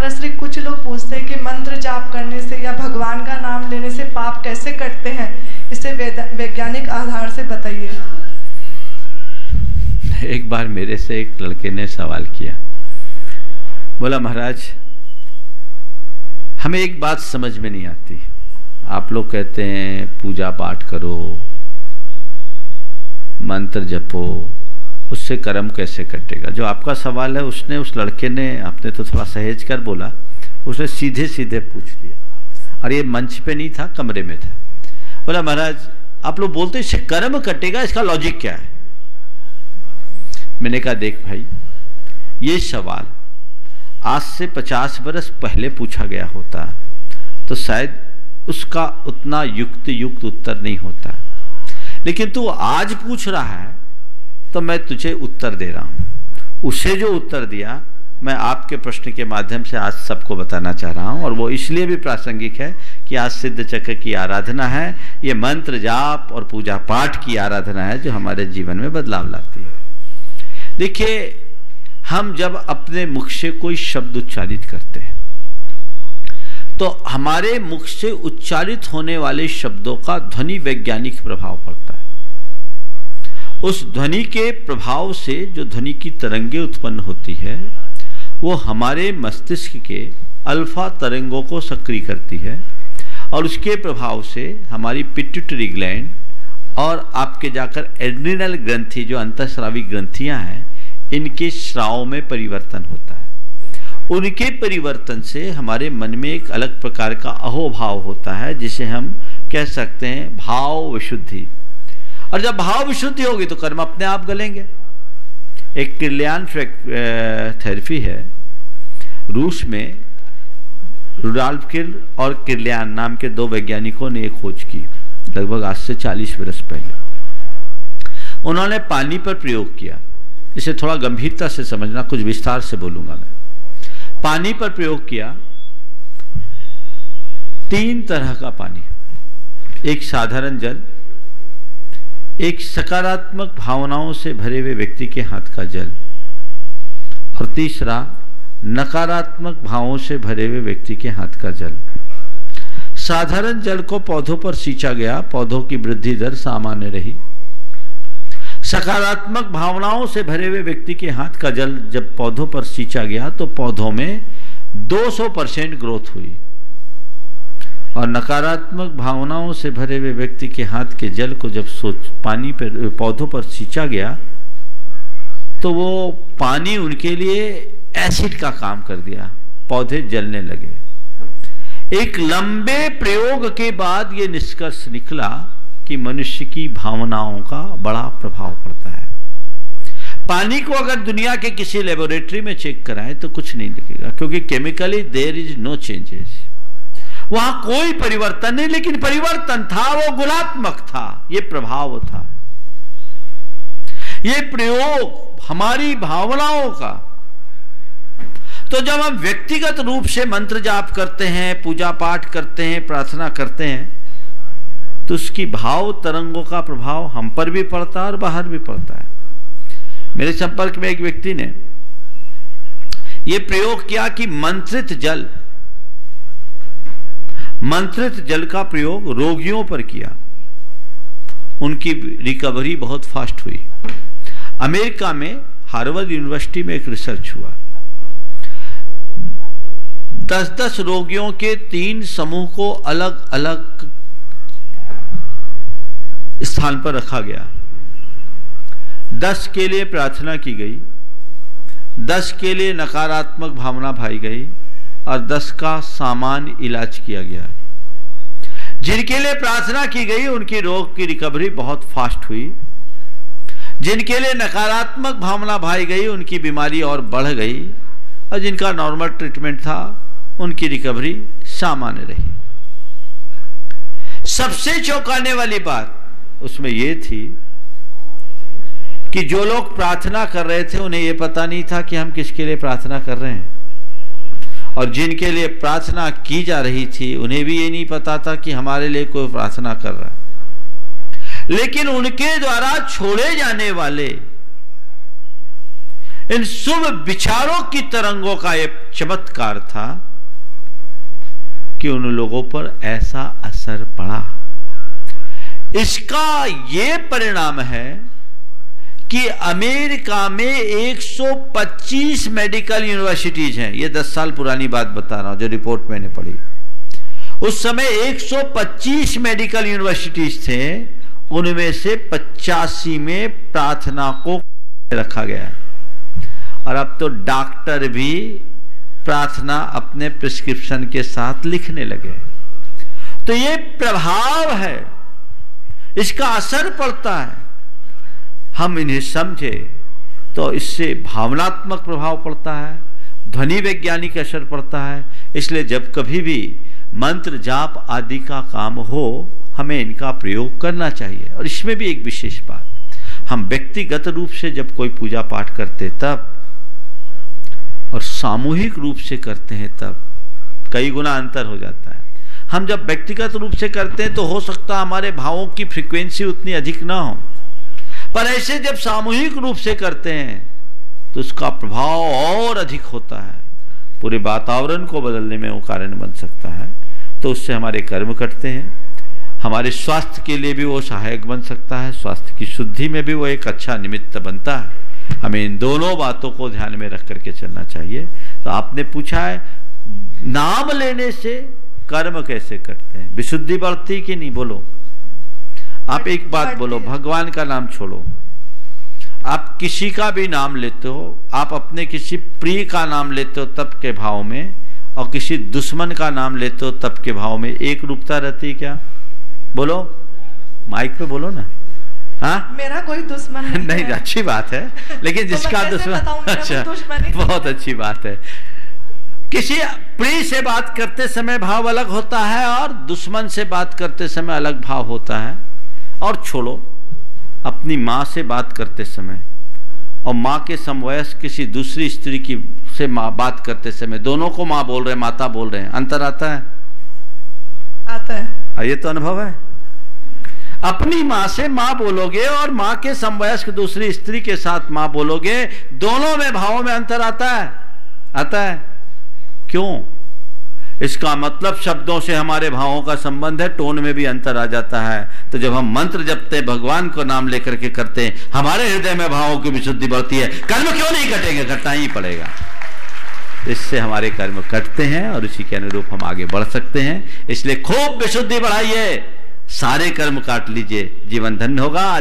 महाराज श्री, कुछ लोग पूछते हैं कि मंत्र जाप करने से या भगवान का नाम लेने से पाप कैसे कटते हैं, इसे वैज्ञानिक आधार से बताइए। एक बार मेरे से एक लड़के ने सवाल किया, बोला महाराज हमें एक बात समझ में नहीं आती, आप लोग कहते हैं पूजा पाठ करो, मंत्र जपो, उससे कर्म कैसे कटेगा। जो आपका सवाल है उसने, उस लड़के ने, आपने तो थोड़ा सहेज कर बोला, उसने सीधे सीधे पूछ दिया, और ये मंच पे नहीं था, कमरे में था। बोला महाराज आप लोग बोलते इससे कर्म कटेगा, इसका लॉजिक क्या है। मैंने कहा देख भाई, ये सवाल आज से 50 बरस पहले पूछा गया होता तो शायद उसका उतना युक्त उत्तर नहीं होता, लेकिन तू आज पूछ रहा है तो मैं तुझे उत्तर दे रहा हूं। उसे जो उत्तर दिया मैं आपके प्रश्न के माध्यम से आज सबको बताना चाह रहा हूं, और वो इसलिए भी प्रासंगिक है कि आज सिद्ध चक्र की आराधना है, ये मंत्र जाप और पूजा पाठ की आराधना है जो हमारे जीवन में बदलाव लाती है। देखिए, हम जब अपने मुख से कोई शब्द उच्चारित करते हैं तो हमारे मुख से उच्चारित होने वाले शब्दों का ध्वनि वैज्ञानिक प्रभाव पड़ता है। उस ध्वनि के प्रभाव से जो ध्वनि की तरंगें उत्पन्न होती है वो हमारे मस्तिष्क के अल्फा तरंगों को सक्रिय करती है, और उसके प्रभाव से हमारी पिट्यूटरी ग्लैंड और आपके जाकर एड्रिनल ग्रंथि, जो अंतःस्रावी ग्रंथियां हैं, इनके स्राव में परिवर्तन होता है। उनके परिवर्तन से हमारे मन में एक अलग प्रकार का अहोभाव होता है, जिसे हम कह सकते हैं भाव विशुद्धि। और जब भाव विशुद्धि होगी तो कर्म अपने आप गलेंगे। एक किर्लियन थेरेपी है, रूस में रुडॉल्फ किर्ल और किर्लियन नाम के दो वैज्ञानिकों ने एक खोज की, लगभग आज से 40 वर्ष पहले। उन्होंने पानी पर प्रयोग किया, इसे थोड़ा गंभीरता से समझना, कुछ विस्तार से बोलूंगा मैं। पानी पर प्रयोग किया, 3 तरह का पानी, एक साधारण जल, एक सकारात्मक भावनाओं से भरे हुए व्यक्ति के हाथ का जल, और तीसरा नकारात्मक भावों से भरे हुए व्यक्ति के हाथ का जल। साधारण जल को पौधों पर सींचा गया, पौधों की वृद्धि दर सामान्य रही। सकारात्मक भावनाओं से भरे हुए व्यक्ति के हाथ का जल जब पौधों पर सींचा गया तो पौधों में 200% ग्रोथ हुई, और नकारात्मक भावनाओं से भरे हुए व्यक्ति के हाथ के जल को जब पानी पर पौधों पर सींचा गया तो वो पानी उनके लिए एसिड का काम कर दिया, पौधे जलने लगे। एक लंबे प्रयोग के बाद ये निष्कर्ष निकला कि मनुष्य की भावनाओं का बड़ा प्रभाव पड़ता है। पानी को अगर दुनिया के किसी लेबोरेटरी में चेक कराएं तो कुछ नहीं दिखेगा, क्योंकि chemically there is no changes, वहां कोई परिवर्तन नहीं, लेकिन परिवर्तन था, वो गुणात्मक था, ये प्रभाव था, ये प्रयोग हमारी भावनाओं का। तो जब हम व्यक्तिगत रूप से मंत्र जाप करते हैं, पूजा पाठ करते हैं, प्रार्थना करते हैं, तो उसकी भाव तरंगों का प्रभाव हम पर भी पड़ता है और बाहर भी पड़ता है। मेरे संपर्क में एक व्यक्ति ने यह प्रयोग किया कि मंत्रित जल का प्रयोग रोगियों पर किया, उनकी रिकवरी बहुत फास्ट हुई। अमेरिका में हार्वर्ड यूनिवर्सिटी में एक रिसर्च हुआ, 10-10 रोगियों के 3 समूह को अलग अलग स्थान पर रखा गया। 10 के लिए प्रार्थना की गई, 10 के लिए नकारात्मक भावना भाई गई, और 10 का सामान्य इलाज किया गया। जिनके लिए प्रार्थना की गई उनकी रोग की रिकवरी बहुत फास्ट हुई, जिनके लिए नकारात्मक भावना भाई गई उनकी बीमारी और बढ़ गई, और जिनका नॉर्मल ट्रीटमेंट था उनकी रिकवरी सामान्य रही। सबसे चौंकाने वाली बात उसमें यह थी कि जो लोग प्रार्थना कर रहे थे उन्हें यह पता नहीं था कि हम किसके लिए प्रार्थना कर रहे हैं, और जिनके लिए प्रार्थना की जा रही थी उन्हें भी ये नहीं पता था कि हमारे लिए कोई प्रार्थना कर रहा है। लेकिन उनके द्वारा छोड़े जाने वाले इन शुभ विचारों की तरंगों का एक चमत्कार था कि उन लोगों पर ऐसा असर पड़ा। इसका यह परिणाम है कि अमेरिका में 125 मेडिकल यूनिवर्सिटीज हैं। ये 10 साल पुरानी बात बता रहा हूं, जो रिपोर्ट मैंने पढ़ी। उस समय 125 मेडिकल यूनिवर्सिटीज थे, उनमें से 85 में प्रार्थना को रखा गया। और अब तो डॉक्टर भी प्रार्थना अपने प्रिस्क्रिप्शन के साथ लिखने लगे। तो ये प्रभाव है, इसका असर पड़ता है। हम इन्हें समझे तो इससे भावनात्मक प्रभाव पड़ता है, ध्वनि वैज्ञानिक असर पड़ता है। इसलिए जब कभी भी मंत्र जाप आदि का काम हो, हमें इनका प्रयोग करना चाहिए। और इसमें भी एक विशेष बात, हम व्यक्तिगत रूप से जब कोई पूजा पाठ करते तब, और सामूहिक रूप से करते हैं तब कई गुना अंतर हो जाता है। हम जब व्यक्तिगत रूप से करते हैं तो हो सकता है हमारे भावों की फ्रीक्वेंसी उतनी अधिक ना हो, पर ऐसे जब सामूहिक रूप से करते हैं तो उसका प्रभाव और अधिक होता है, पूरे वातावरण को बदलने में वो कारण बन सकता है। तो उससे हमारे कर्म कटते हैं, हमारे स्वास्थ्य के लिए भी वो सहायक बन सकता है, स्वास्थ्य की शुद्धि में भी वो एक अच्छा निमित्त बनता है। हमें इन दोनों बातों को ध्यान में रख करके चलना चाहिए। तो आपने पूछा है नाम लेने से कर्म कैसे करते हैं, विशुद्धि बढ़ती कि नहीं? बोलो आप एक बात बोलो, भगवान का नाम छोड़ो, आप किसी का भी नाम लेते हो, आप अपने किसी प्रिय का नाम लेते हो तब के भाव में, और किसी दुश्मन का नाम लेते हो तब के भाव में एक रूपता रहती क्या? बोलो, माइक पे बोलो ना। हाँ, मेरा कोई दुश्मन नहीं, अच्छी बात है, लेकिन जिसका दुश्मन, अच्छा, बहुत अच्छी बात है। किसी प्रिय से बात करते समय भाव अलग होता है और दुश्मन से बात करते समय अलग भाव होता है। और छोड़ो, अपनी माँ से बात करते समय और माँ के समवयस्क किसी दूसरी स्त्री की से माँ बात करते समय, दोनों को माँ बोल रहे हैं, माता बोल रहे हैं, अंतर आता है? आता है। ये तो अनुभव है। अपनी माँ से माँ बोलोगे और माँ के समवयस्क दूसरी स्त्री के साथ माँ बोलोगे, दोनों में भावों में अंतर आता है? आता है। क्यों? इसका मतलब शब्दों से हमारे भावों का संबंध है, टोन में भी अंतर आ जाता है। तो जब हम मंत्र जपते, भगवान को नाम लेकर के करते हैं, हमारे हृदय में भावों की विशुद्धि बढ़ती है। कर्म क्यों नहीं कटेंगे? कटना ही पड़ेगा। इससे हमारे कर्म कटते हैं और उसी के अनुरूप हम आगे बढ़ सकते हैं। इसलिए खूब विशुद्धि बढ़ाइए, सारे कर्म काट लीजिए, जीवन धन्य होगा।